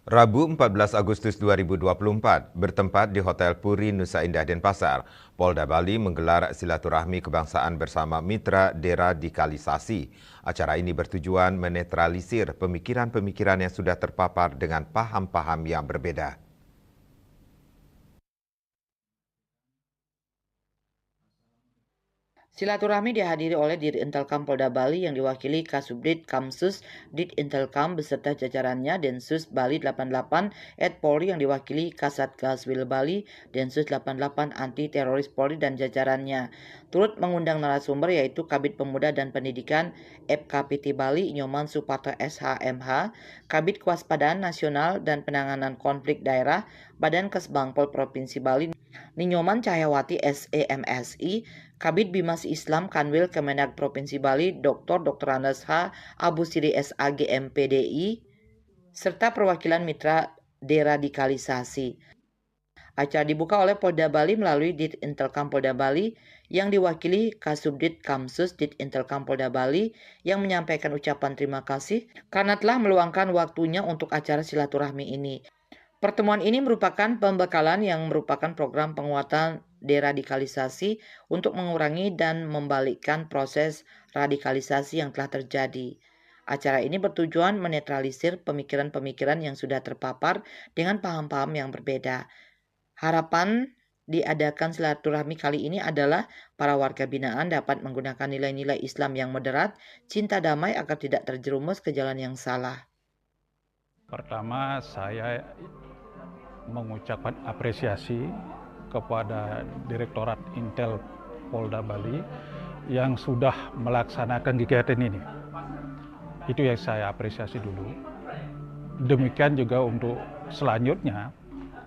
Rabu 14 Agustus 2024, bertempat di Hotel Puri Nusa Indah Denpasar, Polda Bali menggelar silaturahmi kebangsaan bersama mitra deradikalisasi. Acara ini bertujuan menetralisir pemikiran-pemikiran yang sudah terpapar dengan paham-paham yang berbeda. Silaturahmi dihadiri oleh Dirintelkam Polda Bali yang diwakili Kasubdit Kamsus Dirintelkam beserta jajarannya, Densus Bali 88 Polri yang diwakili Kasatgas Wil Bali, Densus 88 Anti Teroris Polri dan jajarannya. Turut mengundang narasumber yaitu Kabid Pemuda dan Pendidikan FKPT Bali Nyoman Suparto SHMH, Kabid Kewaspadaan Nasional dan Penanganan Konflik Daerah Badan Kesbangpol Provinsi Bali Ninyoman Cahyawati SEMSI, Kabid Bimas Islam Kanwil Kemenag Provinsi Bali Dr. Andes H. Abu Siri SAG MPDI, serta perwakilan mitra deradikalisasi. Acara dibuka oleh Polda Bali melalui Dirintelkam Polda Bali yang diwakili Kasubdit Kamsus Dirintelkam Polda Bali yang menyampaikan ucapan terima kasih karena telah meluangkan waktunya untuk acara silaturahmi ini. Pertemuan ini merupakan pembekalan yang merupakan program penguatan deradikalisasi untuk mengurangi dan membalikkan proses radikalisasi yang telah terjadi. Acara ini bertujuan menetralisir pemikiran-pemikiran yang sudah terpapar dengan paham-paham yang berbeda. Harapan diadakan silaturahmi kali ini adalah para warga binaan dapat menggunakan nilai-nilai Islam yang moderat, cinta damai agar tidak terjerumus ke jalan yang salah. Pertama, saya mengucapkan apresiasi kepada Direktorat Intel Polda Bali yang sudah melaksanakan kegiatan ini. Itu yang saya apresiasi dulu. Demikian juga untuk selanjutnya,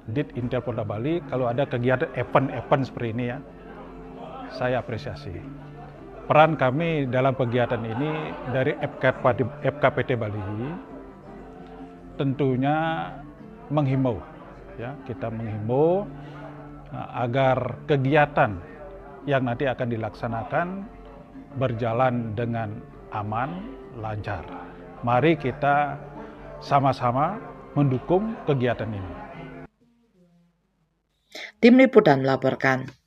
Dit Intel Polda Bali kalau ada kegiatan event seperti ini ya, saya apresiasi. Peran kami dalam kegiatan ini dari FKPT Bali tentunya menghimbau, ya, kita menghimbau agar kegiatan yang nanti akan dilaksanakan berjalan dengan aman, lancar. Mari kita sama-sama mendukung kegiatan ini. Tim Liputan melaporkan.